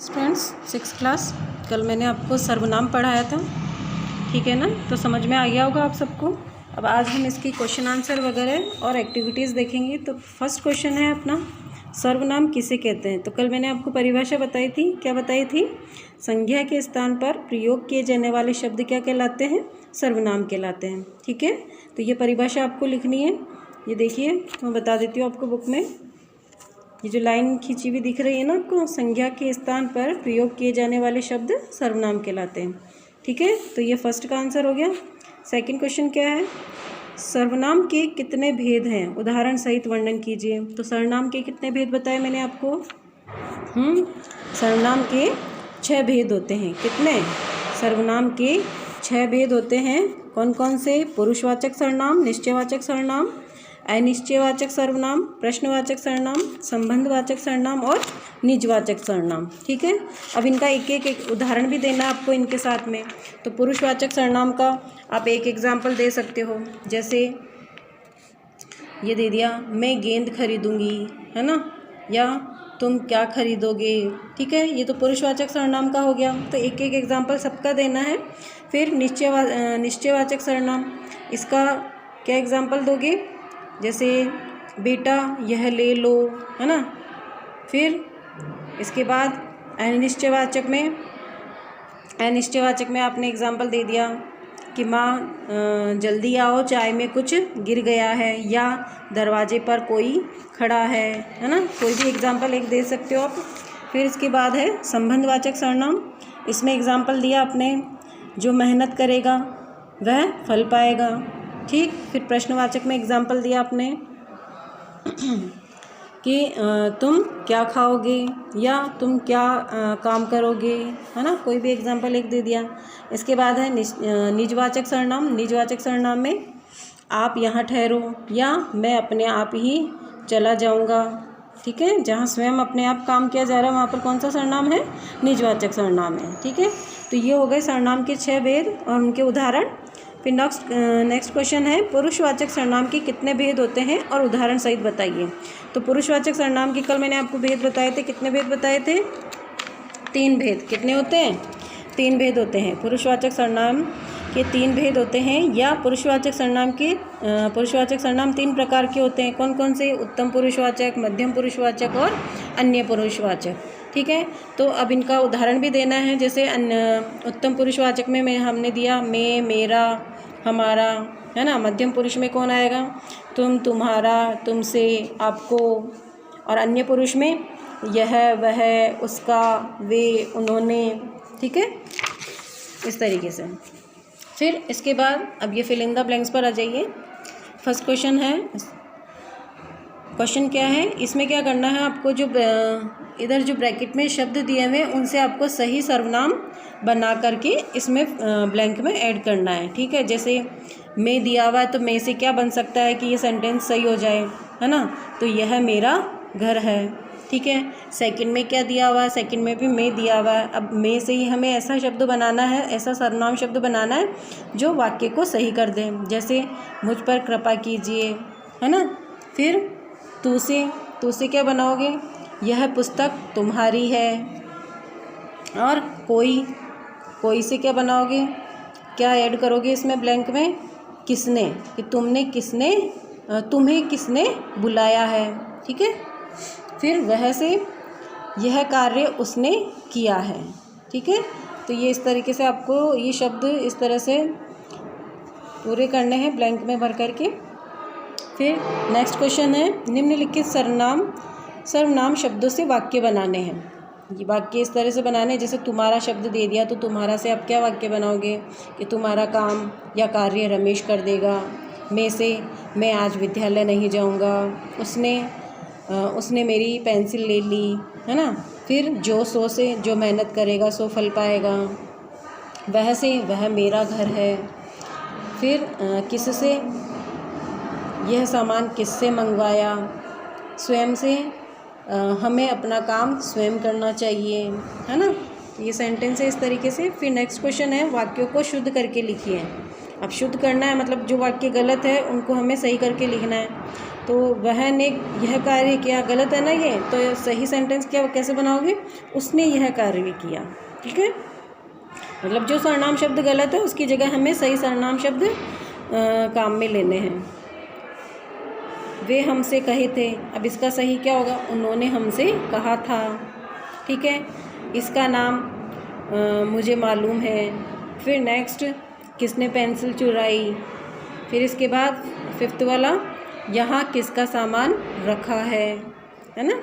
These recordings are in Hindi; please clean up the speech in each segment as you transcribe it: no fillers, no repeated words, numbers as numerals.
फ्रेंड्स, 6th क्लास कल मैंने आपको सर्वनाम पढ़ाया था, ठीक है ना। तो समझ में आ गया होगा आप सबको। अब आज हम इसकी क्वेश्चन आंसर वगैरह और एक्टिविटीज़ देखेंगे। तो फर्स्ट क्वेश्चन है अपना, सर्वनाम किसे कहते हैं। तो कल मैंने आपको परिभाषा बताई थी। क्या बताई थी? संज्ञा के स्थान पर प्रयोग किए जाने वाले शब्द क्या कहलाते हैं? सर्वनाम कहलाते हैं, ठीक है। तो ये परिभाषा आपको लिखनी है। ये देखिए, मैं बता देती हूँ आपको बुक में। ये जो लाइन खींची हुई दिख रही है ना आपको, संज्ञा के स्थान पर प्रयोग किए जाने वाले शब्द सर्वनाम कहलाते हैं, ठीक है। तो ये फर्स्ट का आंसर हो गया। सेकंड क्वेश्चन क्या है? सर्वनाम के कितने भेद हैं? उदाहरण सहित वर्णन कीजिए। तो सर्वनाम के कितने भेद बताए मैंने आपको? सर्वनाम के 6 भेद होते हैं। कितने? सर्वनाम के 6 भेद होते हैं। कौन कौन से? पुरुषवाचक सर्वनाम, निश्चयवाचक सर्वनाम, अनिश्चयवाचक सर्वनाम, प्रश्नवाचक सर्वनाम, संबंधवाचक सर्वनाम और निजवाचक सर्वनाम, ठीक है। अब इनका एक एक उदाहरण भी देना आपको इनके साथ में। तो पुरुषवाचक सर्वनाम का आप एक एग्जाम्पल दे सकते हो। जैसे ये दे दिया, मैं गेंद खरीदूंगी, है ना, या तुम क्या खरीदोगे, ठीक है। ये तो पुरुषवाचक सर्वनाम का हो गया। तो एक एक एग्जाम्पल सबका देना है। फिर निश्चयवाचक सर्वनाम, इसका क्या एग्जाम्पल दोगे? जैसे बेटा यह ले लो, है ना। फिर इसके बाद अनिश्चयवाचक में आपने एग्जाम्पल दे दिया कि माँ जल्दी आओ, चाय में कुछ गिर गया है, या दरवाजे पर कोई खड़ा है ना। कोई भी एग्जाम्पल एक दे सकते हो आप। फिर इसके बाद है संबंधवाचक सर्वनाम। इसमें एग्जाम्पल दिया आपने, जो मेहनत करेगा वह फल पाएगा, ठीक। फिर प्रश्नवाचक में एग्जाम्पल दिया आपने कि तुम क्या खाओगे, या तुम क्या काम करोगे, है ना। कोई भी एग्जाम्पल एक दे दिया। इसके बाद है निजवाचक सर्वनाम। निजवाचक सर्वनाम में आप यहाँ ठहरो, या मैं अपने आप ही चला जाऊँगा, ठीक है। जहाँ स्वयं अपने आप काम किया जा रहा है वहाँ पर कौन सा सर्वनाम है? निजवाचक सर्वनाम है, ठीक है। तो ये हो गए सर्वनाम के 6 भेद और उनके उदाहरण। फिर नेक्स्ट क्वेश्चन है, पुरुषवाचक सर्वनाम के कितने भेद होते हैं और उदाहरण सहित बताइए। तो पुरुषवाचक सर्वनाम के कल मैंने आपको भेद बताए थे। कितने भेद बताए थे? 3 भेद। कितने होते हैं? 3 भेद होते हैं। पुरुषवाचक सर्वनाम के 3 भेद होते हैं। या पुरुषवाचक सर्वनाम 3 प्रकार के होते हैं। कौन कौन से? उत्तम पुरुषवाचक, मध्यम पुरुषवाचक और अन्य पुरुषवाचक, ठीक है। तो अब इनका उदाहरण भी देना है। जैसे उत्तम पुरुषवाचक में हमने दिया मैं, मेरा, हमारा, है ना। मध्यम पुरुष में कौन आएगा? तुम, तुम्हारा, तुमसे, आपको। और अन्य पुरुष में यह, वह, उसका, वे, उन्होंने, ठीक है, इस तरीके से। फिर इसके बाद अब ये फिल इन द ब्लैंक्स पर आ जाइए। फर्स्ट क्वेश्चन है, क्वेश्चन क्या है? इसमें क्या करना है आपको? जो इधर जो ब्रैकेट में शब्द दिए हुए हैं उनसे आपको सही सर्वनाम बना करके इसमें ब्लैंक में ऐड करना है, ठीक है। जैसे मैं दिया हुआ है, तो मैं से क्या बन सकता है कि ये सेंटेंस सही हो जाए, है ना। तो यह मेरा घर है, ठीक है। सेकंड में क्या दिया हुआ है? सेकंड में भी मैं दिया हुआ है। अब मैं से ही हमें ऐसा शब्द बनाना है, ऐसा सर्वनाम शब्द बनाना है जो वाक्य को सही कर दे। जैसे मुझ पर कृपा कीजिए, है ना। फिर तू से क्या बनाओगे? यह पुस्तक तुम्हारी है। और कोई से क्या बनाओगे? क्या ऐड करोगे इसमें ब्लैंक में? किसने, कि तुम्हें किसने बुलाया है, ठीक है। फिर वह से यह कार्य उसने किया है, ठीक है। तो ये इस तरीके से आपको ये शब्द इस तरह से पूरे करने हैं ब्लैंक में भर करके। फिर नेक्स्ट क्वेश्चन है, निम्नलिखित सर्वनाम शब्दों से वाक्य बनाने हैं। ये वाक्य इस तरह से बनाने, जैसे तुम्हारा शब्द दे दिया तो तुम्हारा से आप क्या वाक्य बनाओगे कि तुम्हारा काम या कार्य रमेश कर देगा। मैं से मैं आज विद्यालय नहीं जाऊंगा। उसने मेरी पेंसिल ले ली, है ना। फिर सो से जो मेहनत करेगा सो फल पाएगा। वह से वह मेरा घर है। फिर किस से यह सामान किससे मंगवाया। स्वयं से हमें अपना काम स्वयं करना चाहिए, है ना। ये सेंटेंस है इस तरीके से। फिर नेक्स्ट क्वेश्चन है, वाक्यों को शुद्ध करके लिखिए। अब शुद्ध करना है मतलब जो वाक्य गलत है उनको हमें सही करके लिखना है। तो वह ने यह कार्य किया, गलत है ना ये, तो सही सेंटेंस क्या कैसे बनाओगे, उसने यह कार्य किया। ठीक है, मतलब जो सर्वनाम शब्द गलत है उसकी जगह हमें सही सर्वनाम शब्द काम में लेने हैं। वे हमसे कहे थे, अब इसका सही क्या होगा, उन्होंने हमसे कहा था। ठीक है, इसका नाम मुझे मालूम है। फिर नेक्स्ट, किसने पेंसिल चुराई। फिर इसके बाद 5th वाला, यहाँ किसका सामान रखा है ना,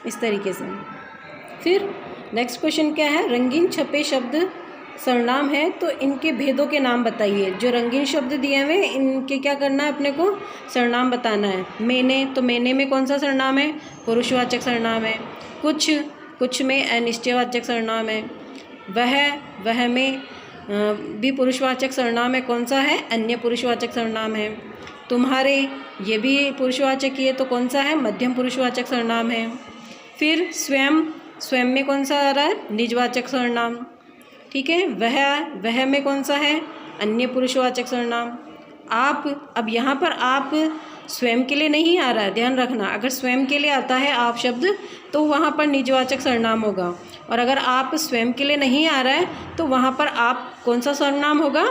इस तरीके से। फिर नेक्स्ट क्वेश्चन क्या है, रंगीन छपे शब्द सर्वनाम है तो इनके भेदों के नाम बताइए। जो रंगीन शब्द दिए हुए इनके क्या करना है, अपने को सर्वनाम बताना है। मैंने, तो मैंने में कौन सा सर्वनाम है, पुरुषवाचक सर्वनाम है। कुछ में अनिश्चयवाचक सर्वनाम है। वह में भी पुरुषवाचक सर्वनाम है, कौन सा है, अन्य पुरुषवाचक सर्वनाम है। तुम्हारे, ये भी पुरुषवाचक ही है, तो कौन सा है, मध्यम पुरुषवाचक सर्वनाम है। फिर स्वयं में कौन सा आ रहा है, निजवाचक सर्वनाम। ठीक है, वह में कौन सा है, अन्य पुरुषवाचक सर्वनाम। आप, अब यहाँ पर आप स्वयं के लिए नहीं आ रहा है, ध्यान रखना। अगर स्वयं के लिए आता है आप शब्द तो वहाँ पर निजवाचक सर्वनाम होगा, और अगर आप स्वयं के लिए नहीं आ रहा है तो वहाँ पर आप कौन सा सर्वनाम होगा,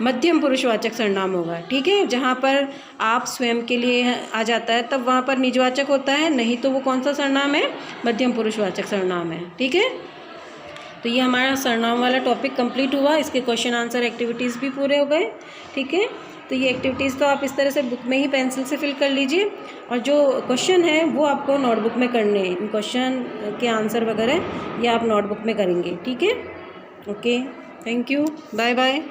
मध्यम पुरुषवाचक सर्वनाम होगा। ठीक है, जहाँ पर आप स्वयं के लिए आ जाता है तब वहाँ पर निजवाचक होता है, नहीं तो वो कौन सा सर्वनाम है, मध्यम पुरुषवाचक सर्वनाम है। ठीक है, तो ये हमारा सर्वनाम वाला टॉपिक कंप्लीट हुआ। इसके क्वेश्चन आंसर एक्टिविटीज़ भी पूरे हो गए। ठीक है, तो ये एक्टिविटीज़ तो आप इस तरह से बुक में ही पेंसिल से फिल कर लीजिए, और जो क्वेश्चन है वो आपको नोटबुक में करने हैं। इन क्वेश्चन के आंसर वगैरह ये आप नोटबुक में करेंगे। ठीक है, okay, thank you, bye bye.